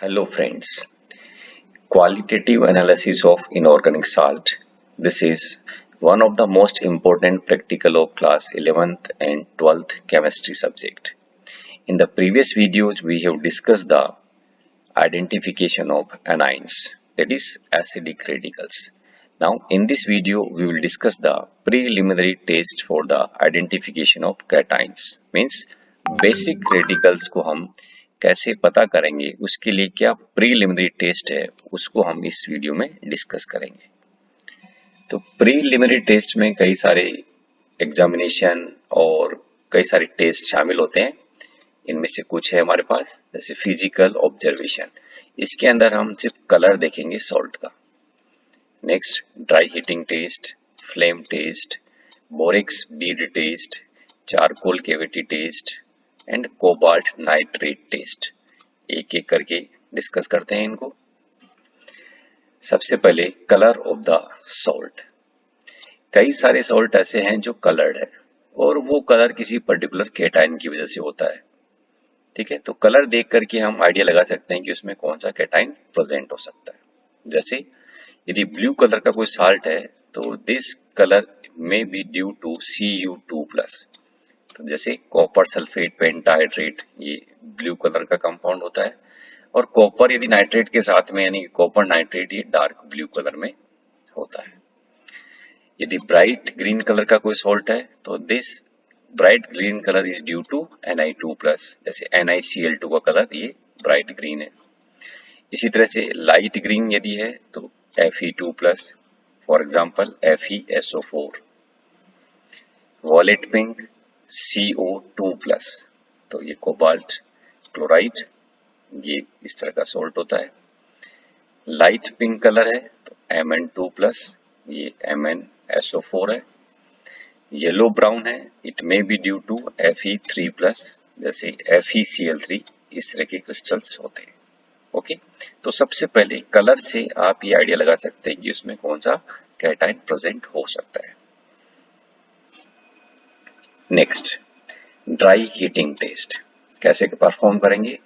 Hello friends, qualitative analysis of inorganic salt. This is one of the most important practical of class 11th and 12th chemistry subject. In the previous videos we have discussed the identification of anions, that is acidic radicals. Now in this video we will discuss the preliminary test for the identification of cations, means basic radicals को हम कैसे पता करेंगे उसके लिए क्या preliminary test है उसको हम इस वीडियो में डिस्कस करेंगे। तो प्रीलिमिनरी टेस्ट में कई सारे एग्जामिनेशन और कई सारे टेस्ट शामिल होते हैं। इनमें से कुछ है हमारे पास, जैसे फिजिकल ऑब्जर्वेशन, इसके अंदर हम सिर्फ कलर देखेंगे सॉल्ट का। Next dry heating test, flame test, borax bead test, charcoal cavity test and cobalt nitrate test. एक एक करके डिस्कस करते हैं इनको। सबसे पहले कलर ऑफ द सॉल्ट। कई सारे सॉल्ट ऐसे हैं जो कलर्ड है और वो कलर किसी पर्टिकुलर कैटायन की वजह से होता है। ठीक है, तो कलर देख करके हम आइडिया लगा सकते हैं कि उसमें कौन सा कैटायन प्रेजेंट हो सकता है। जैसे यदि ब्लू कलर का कोई साल्ट है तो दिस कलर में बी ड्यू टू Cu2+। तो जैसे कॉपर सल्फेट पेंटाहाइड्रेट, ये ब्लू कलर का कंपाउंड होता है, और कॉपर यदि नाइट्रेट के साथ में यानी कॉपर नाइट्रेट, ये डार्क ब्लू कलर में होता है। यदि ब्राइट ग्रीन कलर का कोई सॉल्ट है तो this bright green colour is due to Ni2+। जैसे NiCl2 का कलर ये ब्राइट ग्रीन है। इसी तरह से लाइट ग्रीन यदि है तो Fe2+, for example FeSO4। Wallet pink CO2+, तो ये कोबाल्ट क्लोराइड, ये इस तरह का सॉल्ट होता है। लाइट पिंक कलर है तो Mn2+, ये MnSO4 है। येलो ब्राउन है, it may be due to Fe3+, जैसे FeCl3, इस तरह के क्रिस्टल्स होते हैं। ओके, तो सबसे पहले कलर से आप ये आइडिया लगा सकते हैं कि उसमें कौन सा कैटायन प्रेजेंट हो सकता है। नेक्स्ट ड्राई हीटिंग टेस्ट कैसे परफॉर्म करेंगे।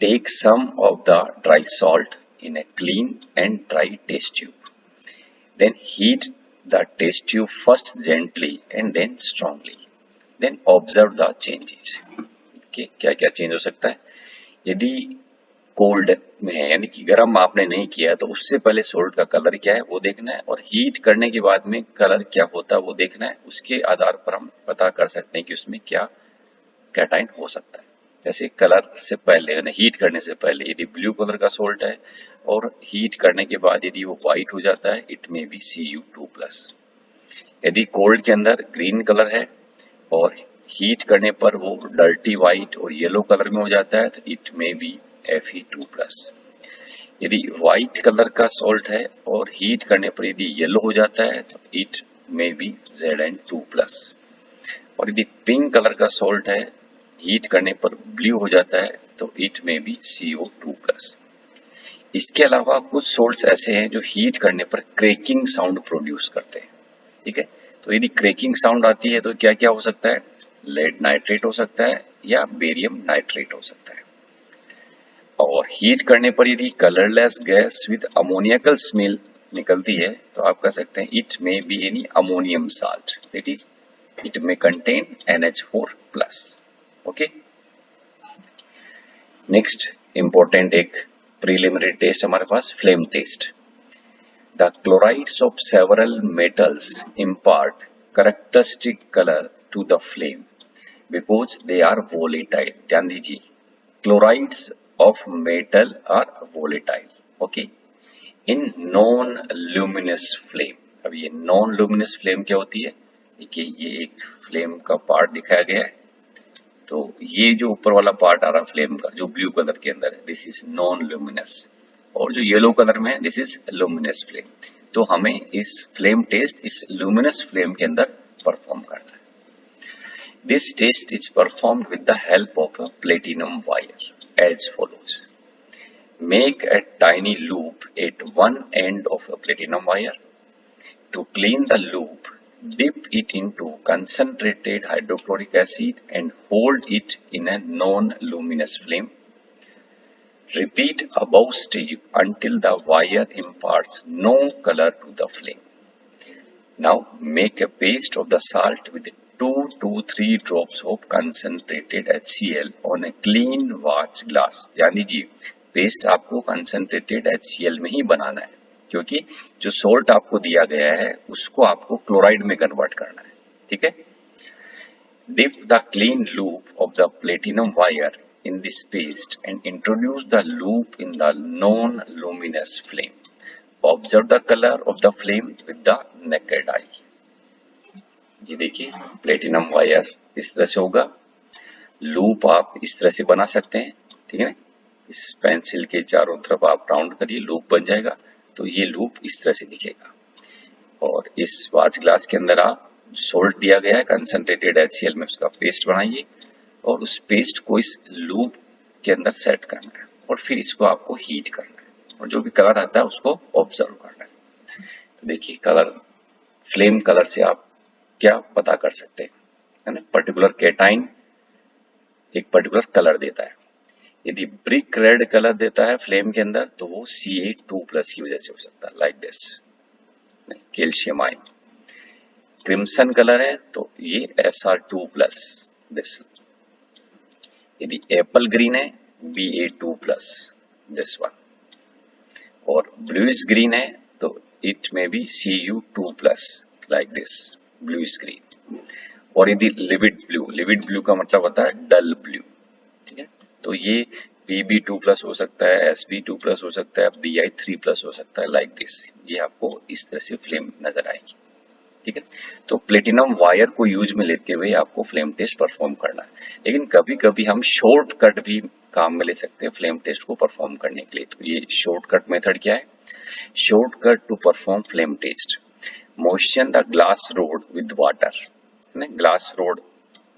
Take some of the dry salt in a clean and dry test tube, then heat the test tube first gently and then strongly, then observe the changes. क्या क्या change हो सकता है। यदि cold में है यानी कि गर्म आपने नहीं किया तो उससे पहले सॉल्ट का कलर क्या है वो देखना है, और हीट करने के बाद में कलर क्या होता है वो देखना है। उसके आधार पर हम पता कर सकते हैं कि उसमें क्या कैटायन हो सकता है। जैसे कलर से पहले यानी हीट करने से पहले यदि ब्लू कलर का सॉल्ट है और हीट करने के बाद यदि वो व्हाइट हो जाता है, इट मे बी Cu2+। यदि कोल्ड के अंदर ग्रीन कलर है और हीट करने पर वो डर्टी व्हाइट और येलो कलर में हो जाता है, तो इट मे बी Fe2+। यदि व्हाइट कलर का सॉल्ट है और हीट करने पर यदि येलो हो जाता है तो इट मे बी Zn2+। और यदि पिंक कलर का सॉल्ट है, हीट करने पर ब्लू हो जाता है तो इट मे बी CO2+। इसके अलावा कुछ सॉल्ट्स ऐसे हैं जो हीट करने पर क्रैकिंग साउंड प्रोड्यूस करते हैं। ठीक है, तो यदि क्रैकिंग साउंड आती है तो क्या क्या हो सकता है। लेड नाइट्रेट हो सकता है या बेरियम नाइट्रेट हो सकता है। और हीट करने पर यदि colourless gas with ammoniacal smell निकलती है तो आप कह सकते हैं it may be any ammonium salt, that is it may contain NH4+। Okay, next important एक प्रीलिमिनरी टेस्ट हमारे पास, flame test. The chlorides of several metals impart characteristic colour to the flame because they are volatile. ध्यान दीजिए, chlorides of metal are volatile, okay, in non-luminous flame। अब ये non luminous flame क्या होती है, देखिए ये एक फ्लेम का पार्ट दिखाया गया है। तो ये जो ऊपर वाला पार्ट आ रहा है फ्लेम का जो ब्लू कलर के अंदर है, दिस इज नॉन लुमिनस, और जो येलो कलर में है दिस इज लुमिनस फ्लेम। तो हमें इस फ्लेम टेस्ट इस लुमिनस फ्लेम के अंदर परफॉर्म करना है। This test is performed with the help of a platinum wire as follows. Make a tiny loop at one end of a platinum wire. To clean the loop, dip it into concentrated hydrochloric acid and hold it in a non-luminous flame. Repeat above step until the wire imparts no color to the flame. Now make a paste of the salt with 2 to 3 drops of concentrated HCl on a clean watch glass. ध्यान दीजिए, paste आपको concentrated HCl में ही बनाना है, क्योंकि जो salt आपको दिया गया है उसको आपको क्लोराइड में कन्वर्ट करना है. ठीक है. Dip the clean loop of the platinum wire in this paste and introduce the loop in the non-luminous flame. Observe the color of the flame with the naked eye. ये देखिए platinum wire इस तरह से होगा. Loop आप इस तरह से बना सकते हैं. ठीक है ना. इस पेंसिल के चारों तरफ आप राउंड करिए, लूप बन जाएगा. तो ये लूप इस तरह से दिखेगा. और इस वाच ग्लास के अंदर आप सोल्ट दिया गया है कंसंट्रेटेड HCl में, उसका पेस्ट बनाइए और उस पेस्ट को इस लूप के अंदर सेट करना है और फिर इसको आपको हीट करना है और जो भी कलर आता है उसको ऑब्जर्व करना है. तो देखिए कलर, फ्लेम कलर से आप क्या पता कर सकते हैं, है ना. पर्टिकुलर कैटाइन एक पर्टिकुलर कलर देता है. यदि ब्रिक रेड कलर देता है फ्लेम के अंदर तो वो Ca2+ की वजह से हो सकता है, like this calcium ion. Crimson colour है तो ये Sr2+, दिस. यदि एप्पल ग्रीन है Ba2+, दिस वन. और ब्लूइश ग्रीन है तो it may be Cu2+, like this bluish green. और यदि लिविड ब्लू का मतलब होता है डल ब्लू. ठीक है. तो ये Pb2+ हो सकता है, Sb2+ हो सकता है, Bi3+ हो सकता है, लाइक दिस. ये आपको इस तरह से फ्लेम नजर आएगी. ठीक है. तो प्लेटिनम वायर को यूज में लेते हुए आपको फ्लेम टेस्ट परफॉर्म करना है. लेकिन कभी कभी हम शॉर्टकट भी काम में ले सकते हैं फ्लेम टेस्ट को परफॉर्म करने के लिए. तो ये शॉर्टकट मेथड क्या है? Shortcut to perform flame test. Motion the glass rod with water. Glass rod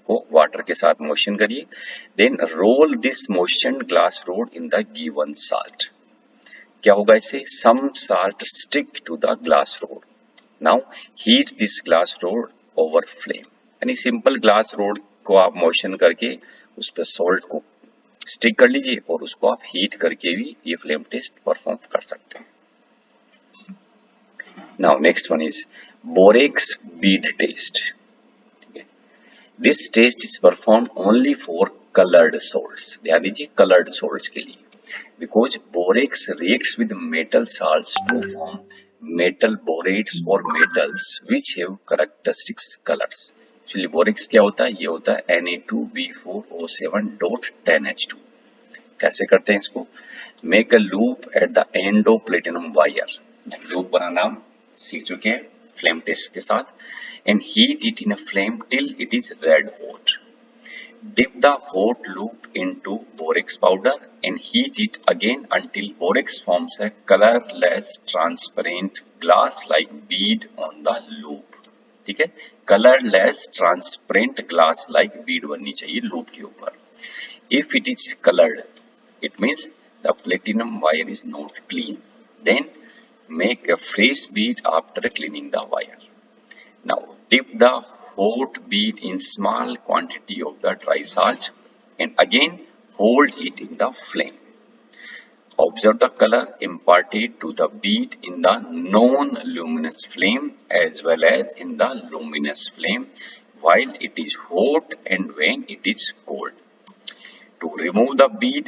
को वाटर के साथ मोशन करिए. Then roll this motion glass rod in the given salt. क्या होगा इससे? Some salt stick to the glass rod. Now heat this glass rod over flame. यानी simple glass rod को आप मोशन करके उस पर सॉल्ट को स्टिक कर लीजिए और उसको आप हीट करके भी ये फ्लेम टेस्ट परफॉर्म कर सकते हैं. Now next one is borax bead test. This test is perform only for coloured salts. ध्यान दीजिए कलर्ड सॉल्ट्स के लिए, because borax reacts with metal salts to form metal borates or metals which have characteristic colors. Actually borax क्या होता है? ये होता है Na2B4O7.10H2. कैसे करते हैं इसको? Make a loop at the end of platinum wire. Loop बनाना हम सीख चुके हैं फ्लेम टेस्ट के साथ. And heat it in a flame till it is red hot. Dip the hot loop into borax powder and heat it again until borax forms a colorless transparent glass-like bead on the loop. ठीक है. colorless transparent glass-like bead बननी चाहिए loop के ऊपर. If it is colored, it means the platinum wire is not clean. Then make a fresh bead after cleaning the wire. Now dip the hot bead in small quantity of the dry salt and again hold it in the flame. Observe the color imparted to the bead in the non-luminous flame as well as in the luminous flame while it is hot and when it is cold. To remove the bead,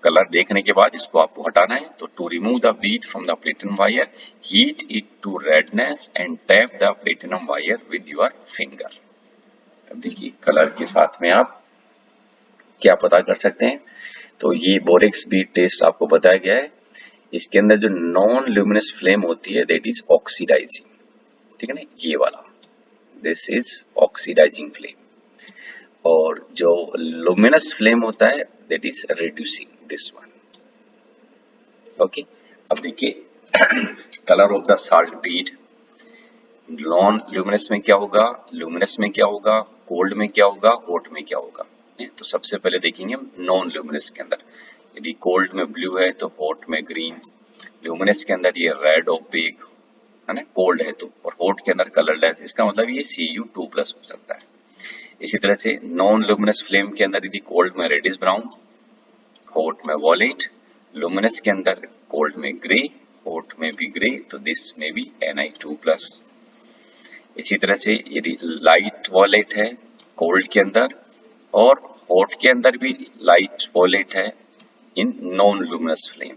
colour देखने के बाद इसको आपको हटाना है. तो to remove the bead from the platinum wire, heat it to redness and tap the platinum wire with your finger. अब देखिए कलर के साथ में आप क्या पता कर सकते हैं. तो ये बोरेक्स बीड टेस्ट आपको बताया गया है. इसके अंदर जो नॉन ल्यूमिनस फ्लेम होती है दैट इज ऑक्सीडाइजिंग. ठीक है ना, ये वाला, दिस इज ऑक्सीडाइजिंग फ्लेम. और जो लुमिनस फ्लेम होता है that is reducing, this one. Okay. अब देखिए colour of the salt Beed. Non luminous में क्या होगा, लुमिनस में क्या होगा, कोल्ड में क्या होगा, हॉट में क्या होगा. तो सबसे पहले देखेंगे हम नॉन ल्यूमिनस के अंदर. यदि कोल्ड में ब्लू है तो हॉट में ग्रीन, ल्यूमिनस के अंदर ये रेड ओपेक है ना, कोल्ड है तो, और हॉट के अंदर कलरलेस. इसका मतलब ये Cu2+ हो सकता है. इसी तरह से नॉन लुमिनस फ्लेम के अंदर यदि कोल्ड में रेडिश ब्राउन, हॉट में वॉलेट लुमिनस के अंदर कोल्ड में ग्रे, हॉट में भी ग्रे, तो दिस में भी Ni2+। इसी तरह से यदि लाइट वॉलेट है कोल्ड के अंदर और हॉट के अंदर भी लाइट वॉलेट है इन नॉन लुमिनस फ्लेम,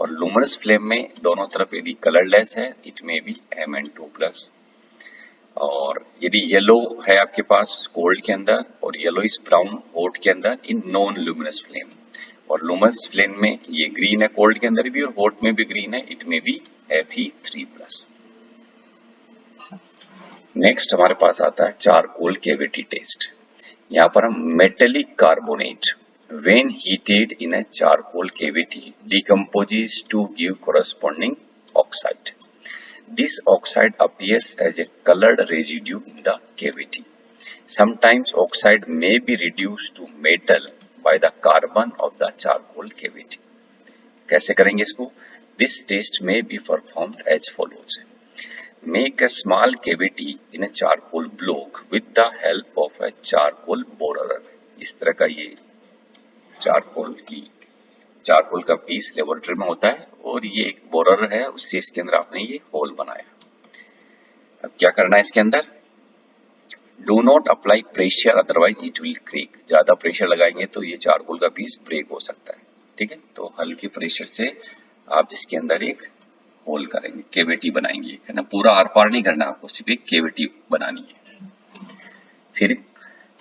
और लुमिनस फ्लेम में दोनों तरफ यदि कलरलेस है इट में भी Mn2+। और यदि येलो है आपके पास कोल्ड के अंदर और येलो इज ब्राउन हॉट के अंदर इन नॉन लुमिनस फ्लेम, और लुमिनस फ्लेम में ये ग्रीन है कोल्ड के अंदर भी और हॉट में भी ग्रीन है, इट में भी Fe3+। नेक्स्ट हमारे पास आता है चारकोल कैविटी टेस्ट। यहाँ पर हम metallic carbonate when heated in a charcoal cavity decomposes to give corresponding oxide. This oxide appears as a colored residue in the cavity. Sometimes oxide may be reduced to metal by the carbon of the charcoal cavity. कैसे करेंगे इसको? This test may be performed as follows. Make a small cavity in a charcoal block with the help of a charcoal borer. इस तरह का ये charcoal का piece laboratory में होता है और ये एक बोरर है, उससे इसके अंदर आपने ये होल बनाया। अब क्या करना है इसके अंदर? Do not apply pressure otherwise it will crack. ज्यादा प्रेशर लगाएंगे तो ये चारकोल का पीस ब्रेक हो सकता है, ठीक है। तो हल्के प्रेशर से आप इसके अंदर एक होल करेंगे, केविटी बनाएंगे, है ना। पूरा आर पार नहीं करना आपको, सिर्फ एक केविटी बनानी है। फिर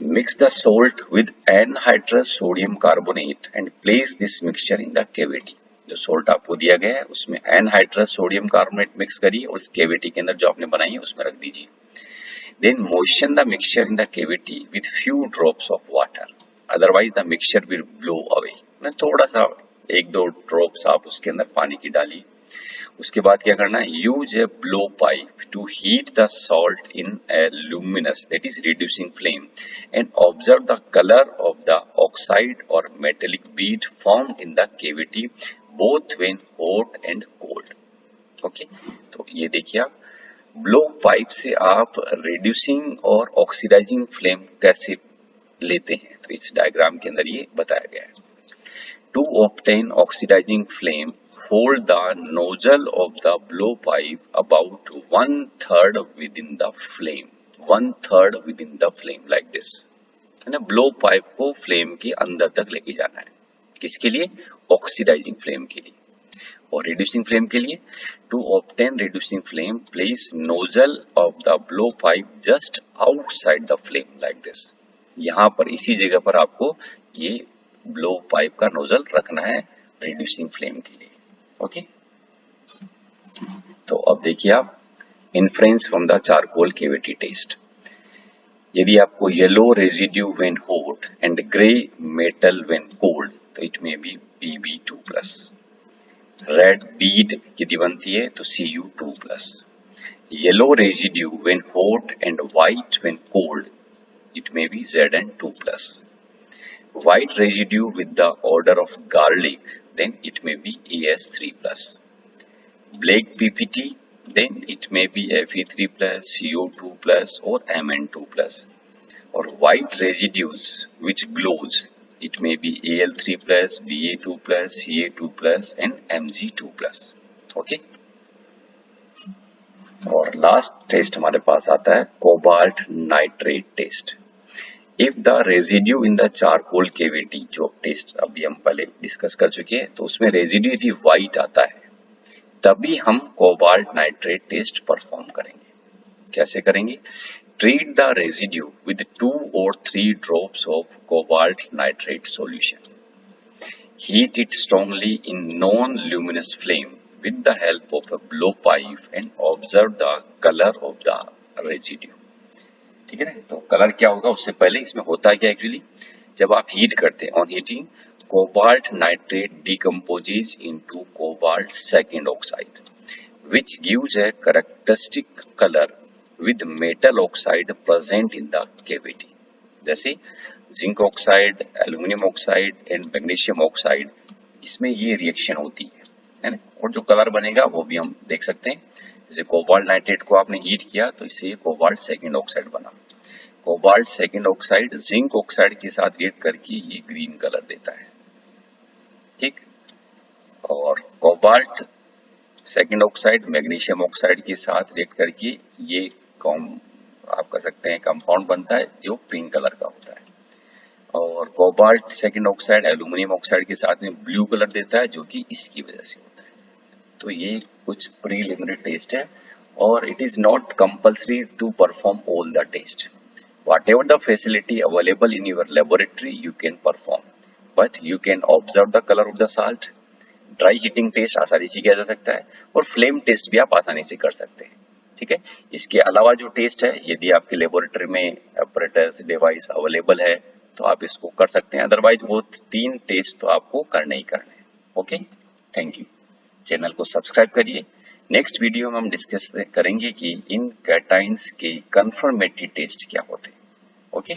mix the salt with anhydrous sodium carbonate and place this mixture in the cavity. जो सोल्ट आपको दिया गया है उसमें anhydrous sodium carbonate मिक्स करिए और इस केविटी के अंदर जो आपने बनाई है उसमें रख दीजिए। Then moisten the mixture in the cavity with few drops of water. Otherwise the mixture will blow away. थोड़ा सा 1-2 ड्रॉप्स आप उसके अंदर पानी की डालिए। उसके बाद क्या करना है? Use a blow pipe to heat the salt in a luminous that is reducing flame and observe the colour of the oxide और metallic bead formed in the cavity both when hot and cold. Okay, तो ये देखिए आप blow pipe से आप reducing और oxidising flame कैसे लेते हैं, तो इस डायग्राम के अंदर ये बताया गया है। To obtain oxidising flame, hold the nozzle of the blowpipe about 1/3 within the flame, 1/3 within the flame like this, है ना। ब्लो पाइप को फ्लेम के अंदर तक लेके जाना है, किसके लिए? ऑक्सीडाइजिंग फ्लेम के लिए। और रिड्यूसिंग फ्लेम के लिए, to obtain reducing flame place nozzle of the blow pipe just outside the flame like this. यहाँ पर इसी जगह पर आपको ये ब्लो पाइप का नोजल रखना है रिड्यूसिंग फ्लेम के लिए। ओके, तो अब देखिए आप inference from the charcoal cavity test. यदि आपको yellow residue when hot and grey metal when cold, तो it may be Pb2+। Red bead यदि बनती है तो Cu2+। Yellow residue when hot and white when cold, it may be Zn2+। White residue with the odor of garlic, then it may be As3+. Black PPT, then it may be Fe3+, CO2+, or Mn2+. Or white residues which glows, it may be Al3+, Ba2+, Ca2+, and Mg2+. Okay. और last test हमारे पास आता है cobalt nitrate test. If the residue in the charcoal cavity, जो test अभी हम पहले discuss कर चुके हैं, तो उसमें रेजिड्यू यदि व्हाइट आता है तभी हम कोबाल्ट नाइट्रेट टेस्ट परफॉर्म करेंगे। कैसे करेंगे? Treat the residue with 2 or 3 drops of cobalt nitrate solution. Heat it strongly in non luminous flame with the help of a blow pipe and observe the colour of the residue. ठीक है ना। तो colour क्या होगा उससे पहले इसमें होता है क्या एक्चुअली, जब आप हीट करते हैं, on heating cobalt nitrate decomposes into cobalt second oxide which gives a characteristic colour with metal oxide present in the cavity. जैसे zinc oxide, aluminium oxide and magnesium oxide, इसमें ये रिएक्शन होती है ना। और जो कलर बनेगा वो भी हम देख सकते हैं। जैसे कोबाल्ट नाइट्रेट को आपने हीट किया तो इससे कोबाल्ट सेकंड ऑक्साइड बना। Cobalt second oxide zinc oxide के साथ रिएक्ट करके ये ग्रीन कलर देता है। ठीक, और cobalt second oxide magnesium oxide के साथ रिएक्ट करके ये आप कह सकते हैं कंपाउंड बनता है जो पिंक कलर का होता है। और cobalt second oxide aluminium oxide के साथ में ब्लू कलर देता है जो कि इसकी वजह से होता है। तो ये कुछ प्रीलिमिनरी टेस्ट है और it is not compulsory to perform all the test. Whatever the facility available in your laboratory you can perform, but you can observe the color of the salt. Dry heating test आसानी से किया जा सकता है और flame test भी आप आसानी से कर सकते हैं। ठीक है, इसके अलावा जो टेस्ट है यदि आपके लेबोरेटरी में अपरेटस डिवाइस अवेलेबल है तो आप इसको कर सकते हैं, अदरवाइज वो 3 टेस्ट तो आपको करने ही करने हैं। Okay, thank you. चैनल को सब्सक्राइब करिए। नेक्स्ट वीडियो में हम डिस्कस करेंगे कि इन कैटाइंस के कंफर्मेटरी टेस्ट क्या होते हैं। ओके।